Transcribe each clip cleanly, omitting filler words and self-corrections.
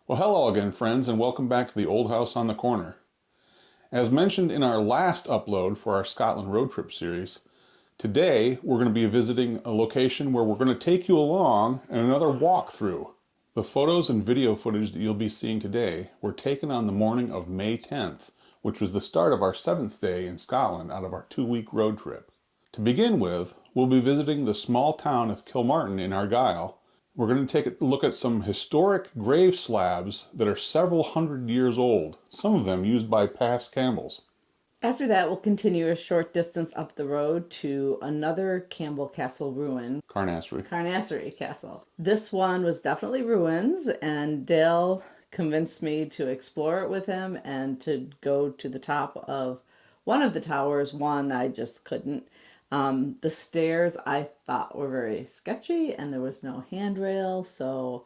Well, hello again, friends, and welcome back to the Old House on the Corner. As mentioned in our last upload for our Scotland road trip series, today we're going to be visiting a location where we're going to take you along in another walkthrough. The photos and video footage that you'll be seeing today were taken on the morning of May 10th, which was the start of our 7th day in Scotland out of our 2-week road trip. To begin with, we'll be visiting the small town of Kilmartin in Argyll. We're going to take a look at some historic grave slabs that are several hundred years old, some of them used by past Campbells. After that, we'll continue a short distance up the road to another Campbell Castle ruin. Carnasserie Castle. This one was definitely ruins, and Dale convinced me to explore it with him and to go to the top of one of the towers. One I just couldn't. The stairs I thought were very sketchy, and there was no handrail, so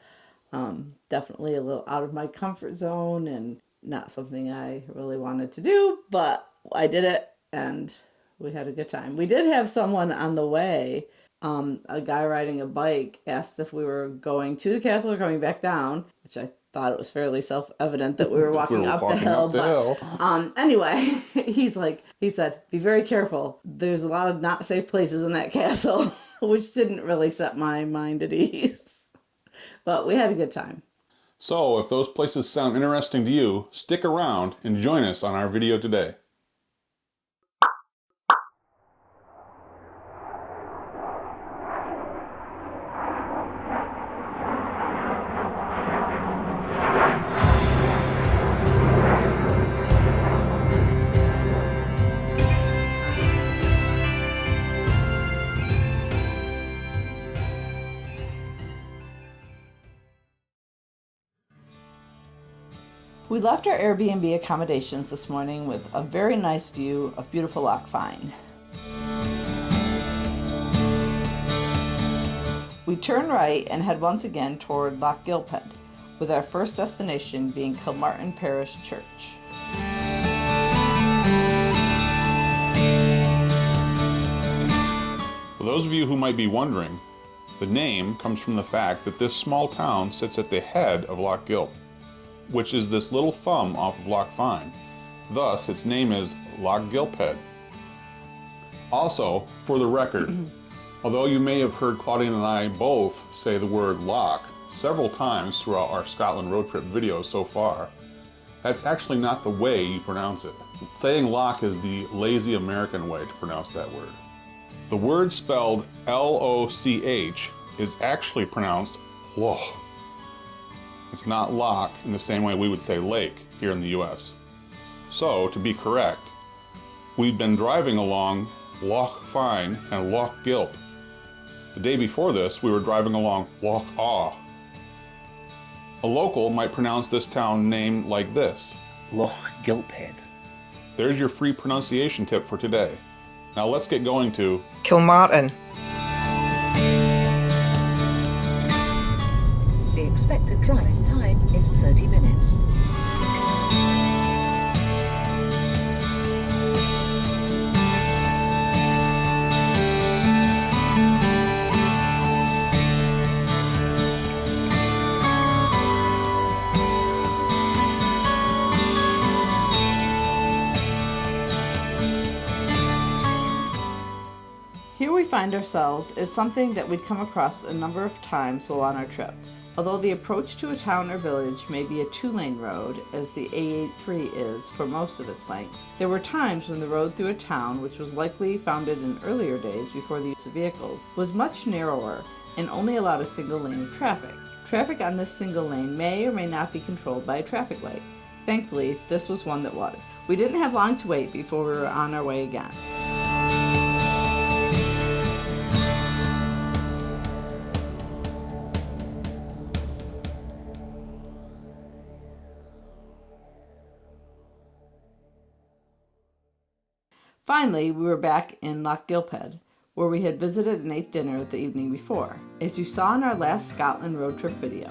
definitely a little out of my comfort zone and not something I really wanted to do, but I did it and we had a good time. We did have someone on the way, a guy riding a bike, asked if we were going to the castle or coming back down, which I thought it was fairly self-evident that we were walking up the hill. Anyway, he said, be very careful. There's a lot of not safe places in that castle, which didn't really set my mind at ease. But we had a good time. So if those places sound interesting to you, stick around and join us on our video today. We left our Airbnb accommodations this morning with a very nice view of beautiful Loch Fyne. We turn right and head once again toward Loch Gilphead, with our first destination being Kilmartin Parish Church. For those of you who might be wondering, the name comes from the fact that this small town sits at the head of Loch Gilp, which is this little thumb off of Loch Fyne. Thus, its name is Loch Gilphead. Also, for the record, although you may have heard Claudine and I both say the word loch several times throughout our Scotland road trip videos so far, that's actually not the way you pronounce it. Saying loch is the lazy American way to pronounce that word. The word spelled L-O-C-H is actually pronounced loch. It's not loch in the same way we would say lake here in the US. So, to be correct, we'd been driving along Loch Fyne and Loch Gilp. The day before this, we were driving along Loch Awe. A local might pronounce this town name like this: Loch Gilphead. There's your free pronunciation tip for today. Now let's get going to Kilmartin. The expected driving time is 30 minutes. Here we find ourselves is something that we'd come across a number of times while on our trip. Although the approach to a town or village may be a 2-lane road, as the A83 is for most of its length, there were times when the road through a town, which was likely founded in earlier days before the use of vehicles, was much narrower and only allowed a single lane of traffic. Traffic on this single lane may or may not be controlled by a traffic light. Thankfully, this was one that was. We didn't have long to wait before we were on our way again. Finally, we were back in Loch Gilphead, where we had visited and ate dinner the evening before, as you saw in our last Scotland road trip video.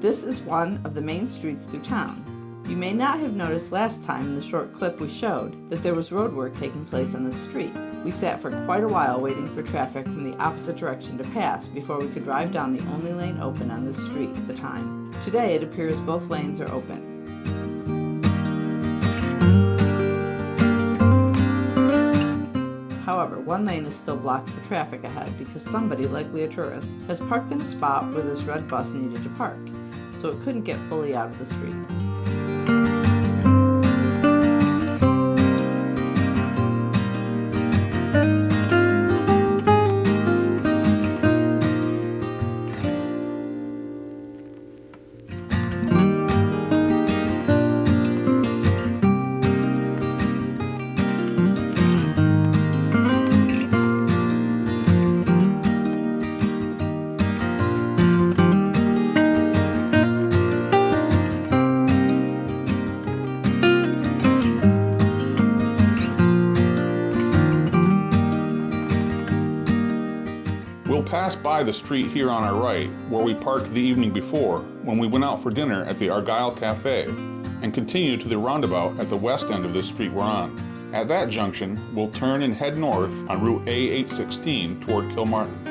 This is one of the main streets through town. You may not have noticed last time in the short clip we showed that there was road work taking place on this street. We sat for quite a while waiting for traffic from the opposite direction to pass before we could drive down the only lane open on this street at the time. Today it appears both lanes are open. However, one lane is still blocked for traffic ahead because somebody, likely a tourist, has parked in a spot where this red bus needed to park, so it couldn't get fully out of the street. We'll pass by the street here on our right, where we parked the evening before when we went out for dinner at the Argyle Cafe, and continue to the roundabout at the west end of this street we're on. At that junction, we'll turn and head north on Route A816 toward Kilmartin.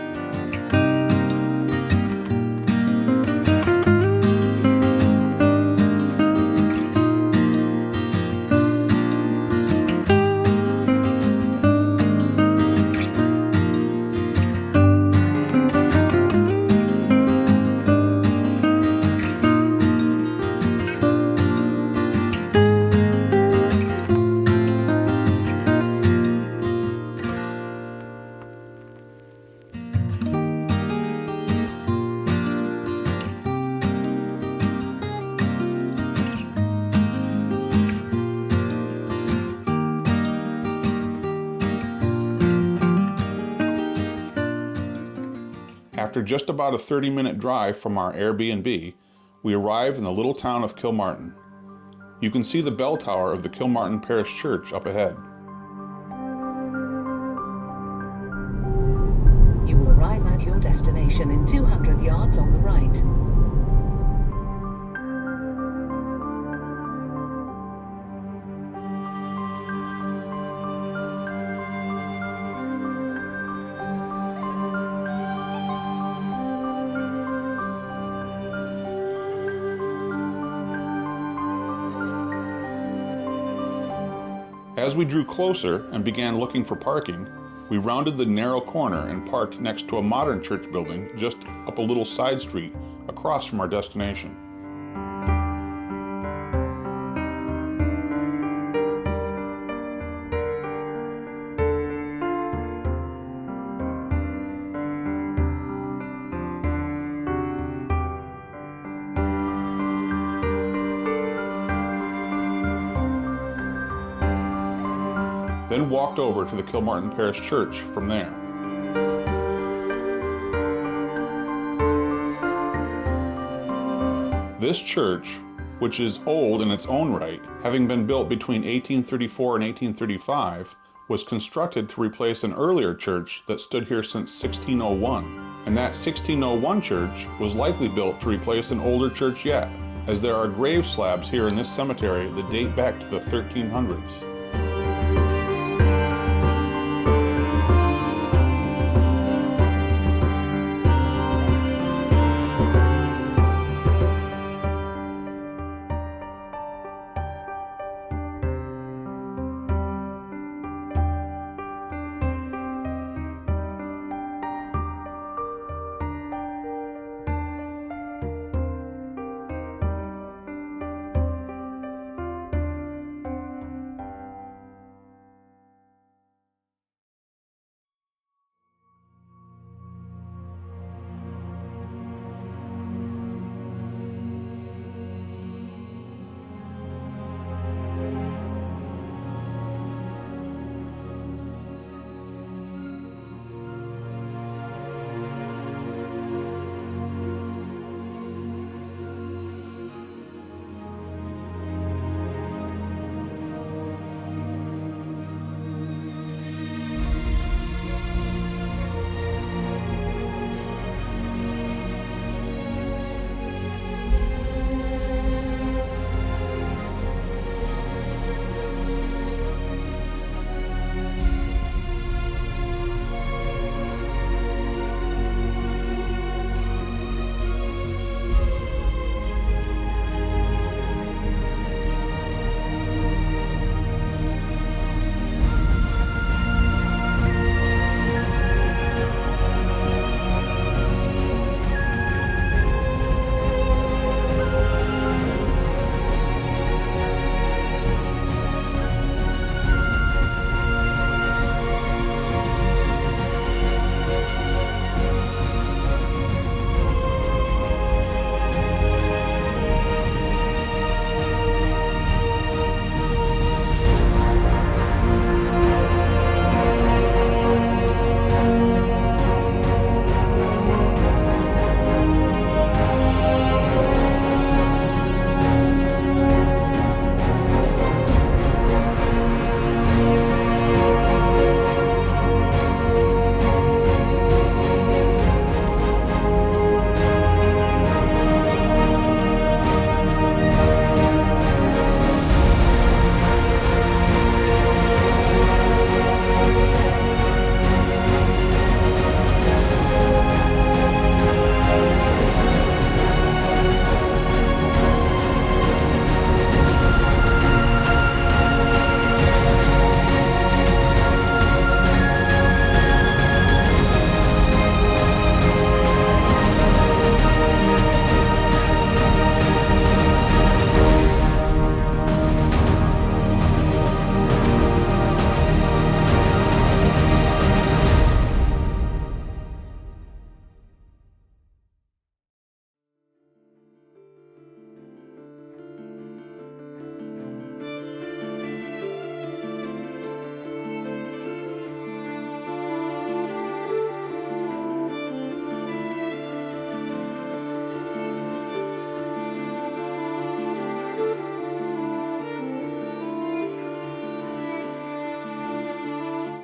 After just about a 30-minute drive from our Airbnb, we arrive in the little town of Kilmartin. You can see the bell tower of the Kilmartin Parish Church up ahead. You will arrive at your destination in 200 yards on the right. As we drew closer and began looking for parking, we rounded the narrow corner and parked next to a modern church building just up a little side street across from our destination. Then walked over to the Kilmartin Parish Church from there. This church, which is old in its own right, having been built between 1834 and 1835, was constructed to replace an earlier church that stood here since 1601. And that 1601 church was likely built to replace an older church yet, as there are grave slabs here in this cemetery that date back to the 1300s.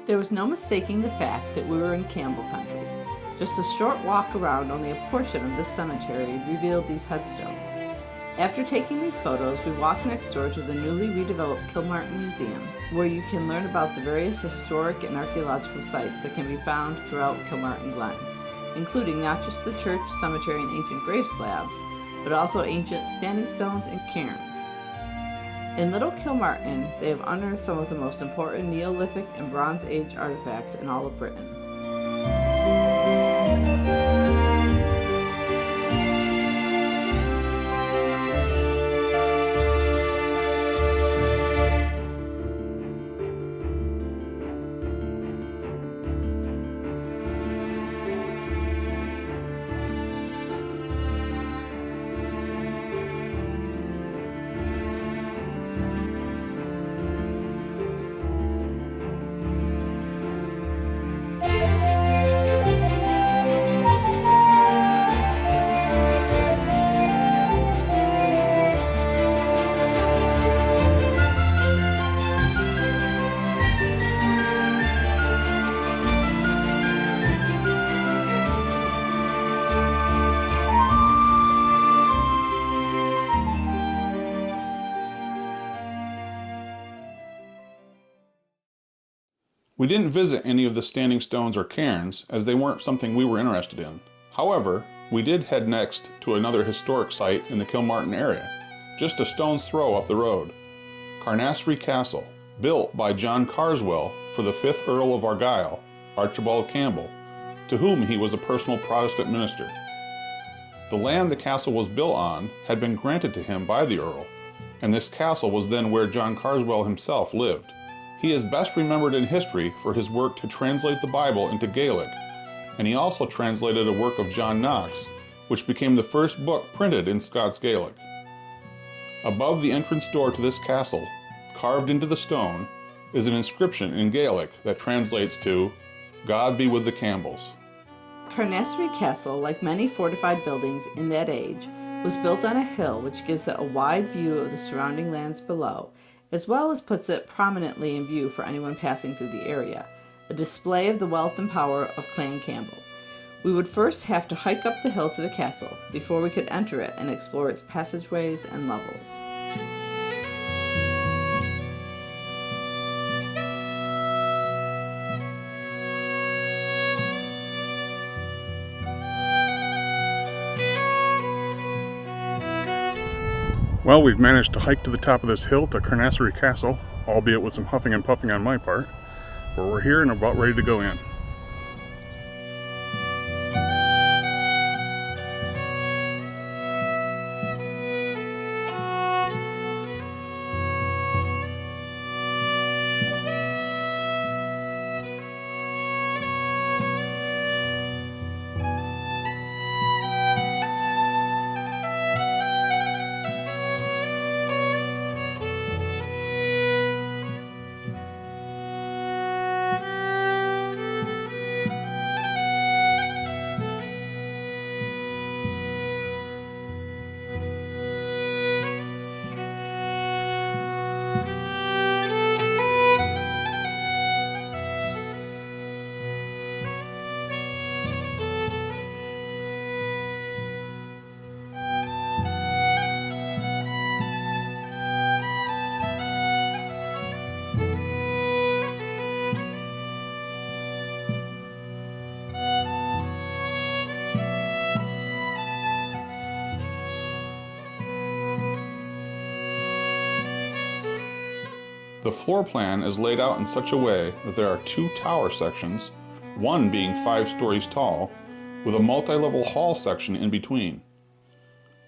There was no mistaking the fact that we were in Campbell country. Just a short walk around only a portion of this cemetery revealed these headstones. After taking these photos, we walked next door to the newly redeveloped Kilmartin Museum, where you can learn about the various historic and archaeological sites that can be found throughout Kilmartin Glen, including not just the church, cemetery, and ancient grave slabs, but also ancient standing stones and cairns. In Little Kilmartin, they have unearthed some of the most important Neolithic and Bronze Age artifacts in all of Britain. We didn't visit any of the standing stones or cairns, as they weren't something we were interested in. However, we did head next to another historic site in the Kilmartin area, just a stone's throw up the road. Carnasserie Castle, built by John Carswell for the 5th Earl of Argyll, Archibald Campbell, to whom he was a personal Protestant minister. The land the castle was built on had been granted to him by the Earl, and this castle was then where John Carswell himself lived. He is best remembered in history for his work to translate the Bible into Gaelic, and he also translated a work of John Knox, which became the first book printed in Scots Gaelic. Above the entrance door to this castle, carved into the stone, is an inscription in Gaelic that translates to, "God be with the Campbells." Carnasserie Castle, like many fortified buildings in that age, was built on a hill which gives it a wide view of the surrounding lands below, as well as puts it prominently in view for anyone passing through the area, a display of the wealth and power of Clan Campbell. We would first have to hike up the hill to the castle before we could enter it and explore its passageways and levels. Well, we've managed to hike to the top of this hill to Carnasserie Castle, albeit with some huffing and puffing on my part, but we're here and about ready to go in. The floor plan is laid out in such a way that there are 2 tower sections, one being 5 stories tall, with a multi-level hall section in between.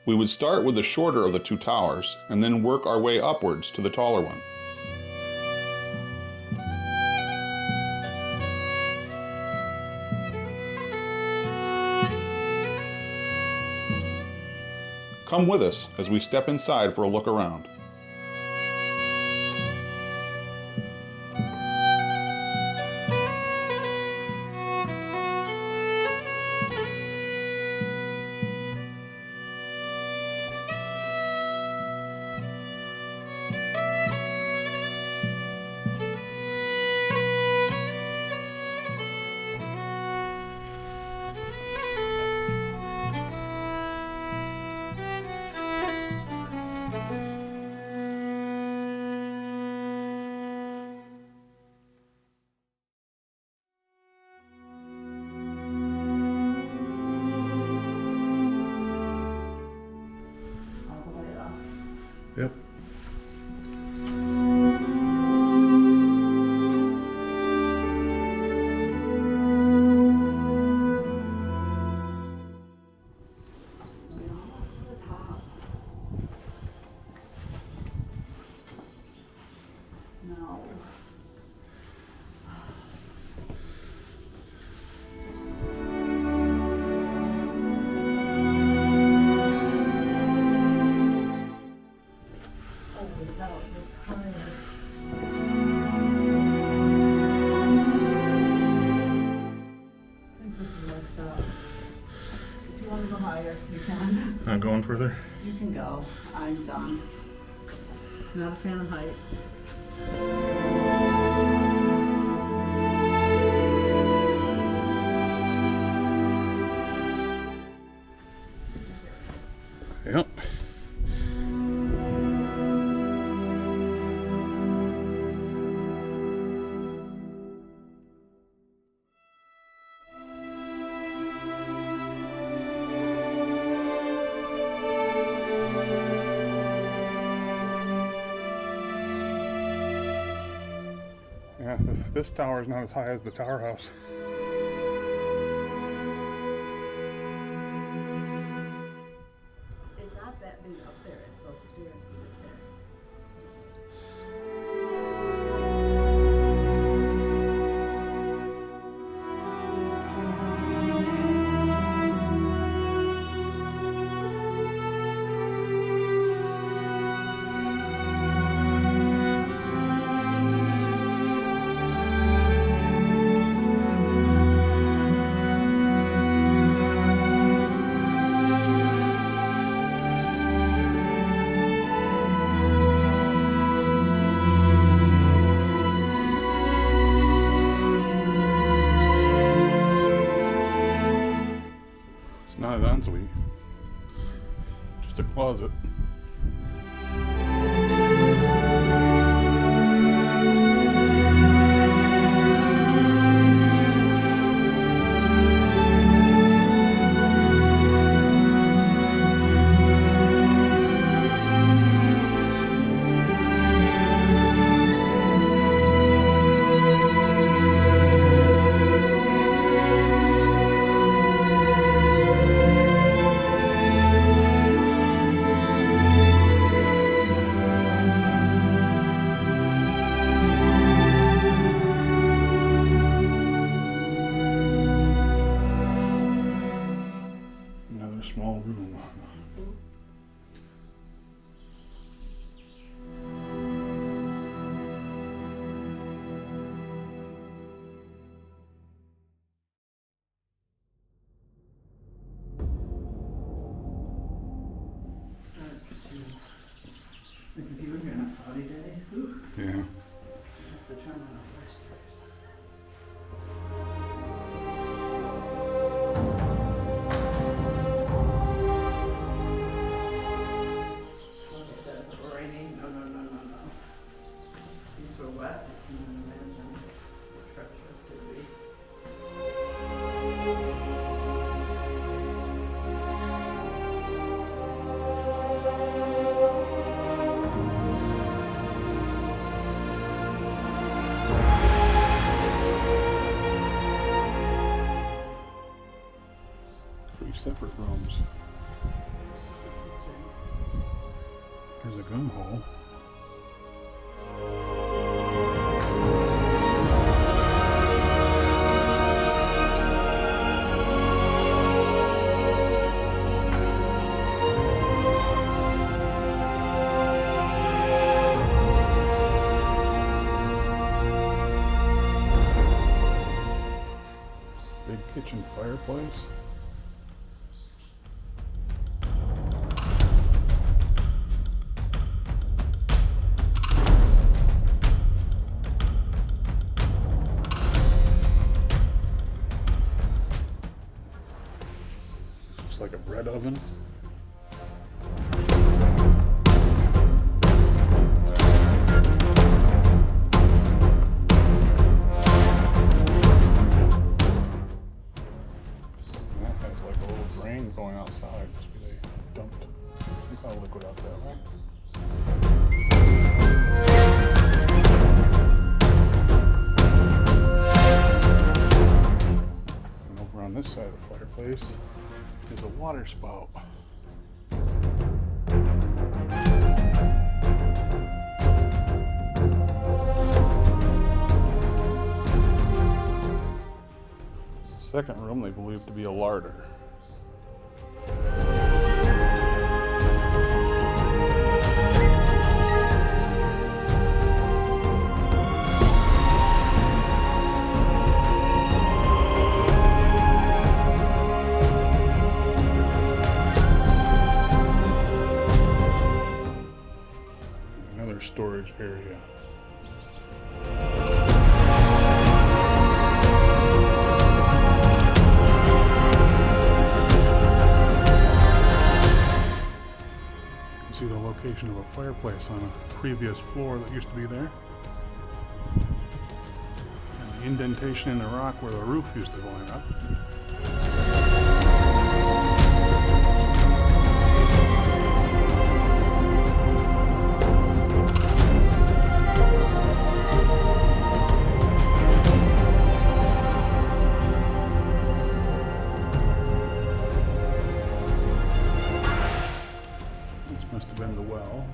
We would start with the shorter of the 2 towers and then work our way upwards to the taller one. Come with us as we step inside for a look around. Yep. No. If you want to go higher, you can. Not going further? You can go. I'm done. Not a fan of heights. Yep. Yeah, this tower is not as high as the tower house. It's not that big up there. It's those stairs to get there. It's not an ensuite, just a closet. Another small room. If you were here on a cloudy day, Yeah. have to turn on the fire stairs. Like I said, if it were raining, no. These were wet, I can imagine how treacherous they'd be. Three separate rooms. There's a gun hole. Big kitchen fireplace. Looks like a bread oven. That has like a little drain going outside. Must be they dumped some kind of liquid out there, right? this side of the fireplace is a water spout. Second room they believe to be a larder. Another storage area. See the location of a fireplace on a previous floor that used to be there. And the indentation in the rock where the roof used to line up. Must have been the well.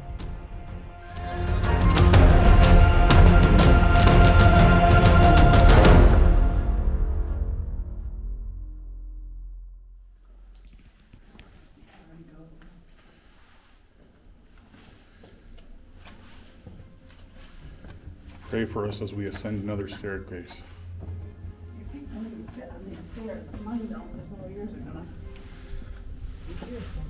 Pray for us as we ascend another staircase. You think nobody would fit on these stairs, but mine don't. There's no years are gonna be fearful.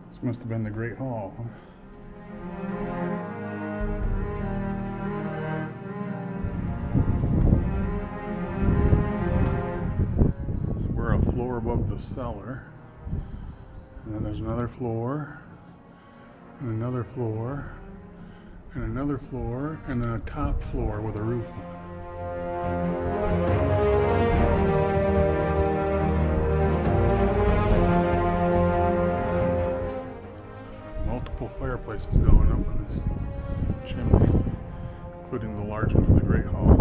This must have been the Great Hall. So we're a floor above the cellar. And then there's another floor, and another floor, and another floor, and then a top floor with a roof on. Multiple fireplaces going up in this chimney, including the large one for the Great Hall.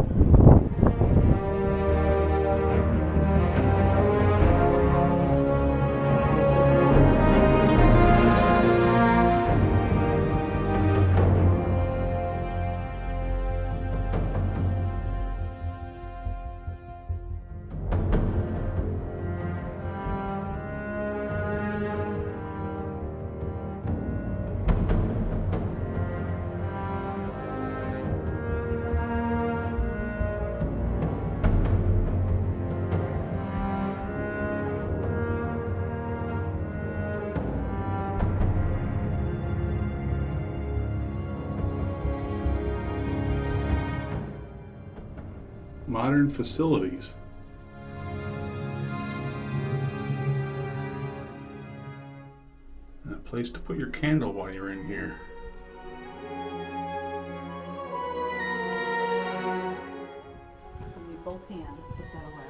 Modern facilities. And a place to put your candle while you're in here. Need both hands, put that away.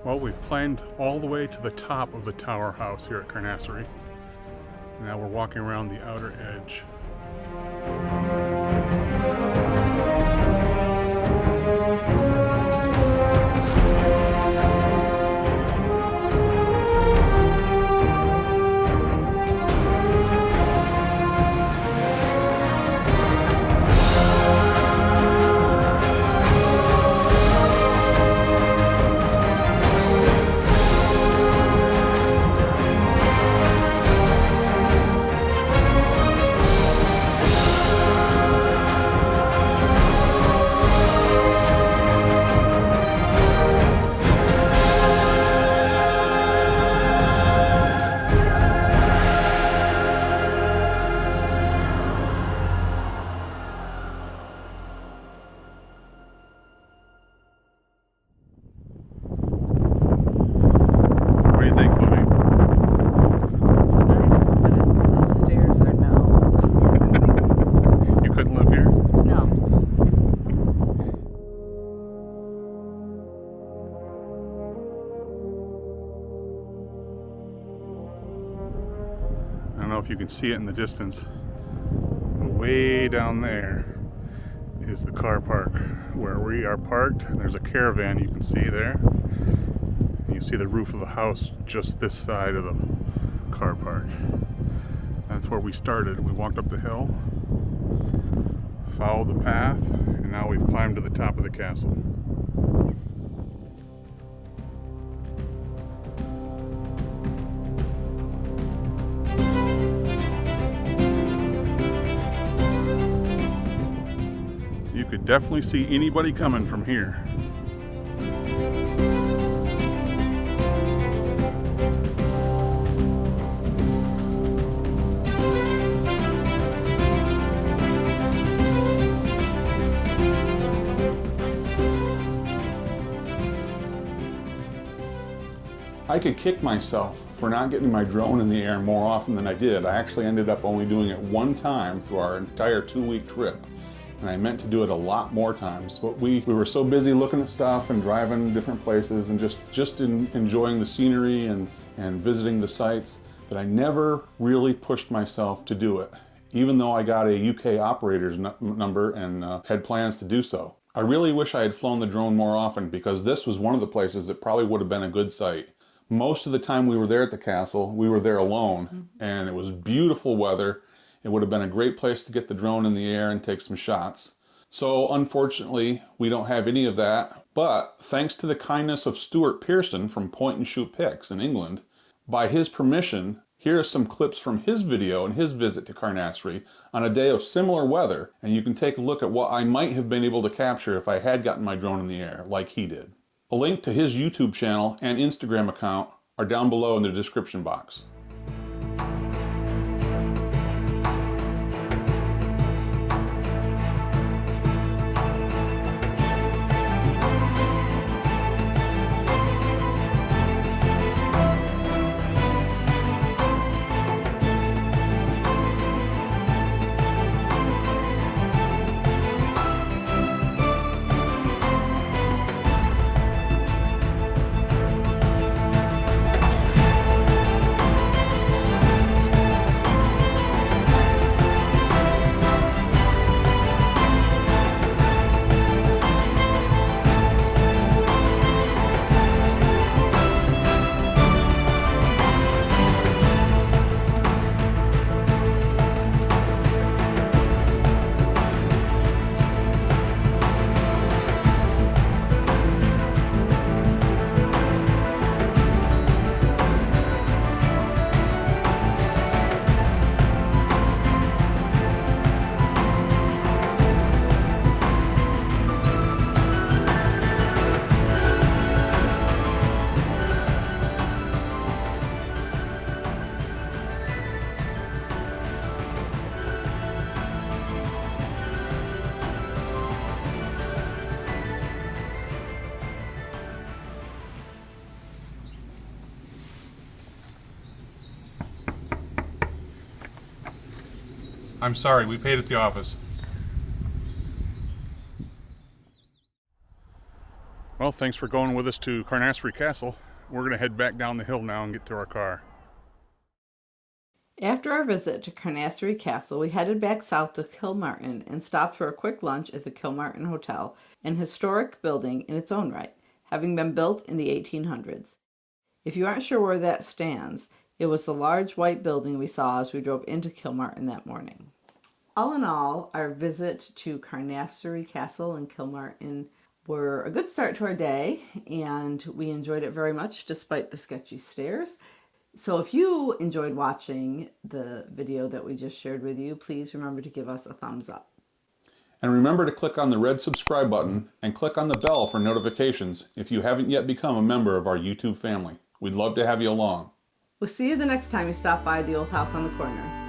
Well, we've climbed all the way to the top of the tower house here at Carnasserie. Now we're walking around the outer edge. if you can see it in the distance. Way down there is the car park where we are parked. There's a caravan you can see there. You see the roof of the house just this side of the car park. That's where we started. We walked up the hill, followed the path, and now we've climbed to the top of the castle. You could definitely see anybody coming from here. I could kick myself for not getting my drone in the air more often than I did. I actually ended up only doing it one time through our entire 2-week trip. And I meant to do it a lot more times, but we were so busy looking at stuff and driving different places and just enjoying the scenery and visiting the sites that I never really pushed myself to do it, even though I got a UK operator's number and had plans to do so. I really wish I had flown the drone more often, because this was one of the places that probably would have been a good site. Most of the time we were there at the castle, we were there alone, and it was beautiful weather. It would have been a great place to get the drone in the air and take some shots. So unfortunately, we don't have any of that, but thanks to the kindness of Stuart Pearson from Point and Shoot Pics in England, by his permission, here are some clips from his video and his visit to Carnasserie on a day of similar weather, and you can take a look at what I might have been able to capture if I had gotten my drone in the air, like he did. A link to his YouTube channel and Instagram account are down below in the description box. I'm sorry, we paid at the office. Well, thanks for going with us to Carnasserie Castle. We're going to head back down the hill now and get to our car. After our visit to Carnasserie Castle, we headed back south to Kilmartin and stopped for a quick lunch at the Kilmartin Hotel, an historic building in its own right, having been built in the 1800s. If you aren't sure where that stands, it was the large white building we saw as we drove into Kilmartin that morning. All in all, our visit to Carnasserie Castle in Kilmartin were a good start to our day, and we enjoyed it very much despite the sketchy stairs. So if you enjoyed watching the video that we just shared with you, please remember to give us a thumbs up. And remember to click on the red subscribe button and click on the bell for notifications if you haven't yet become a member of our YouTube family. We'd love to have you along. We'll see you the next time you stop by the old house on the corner.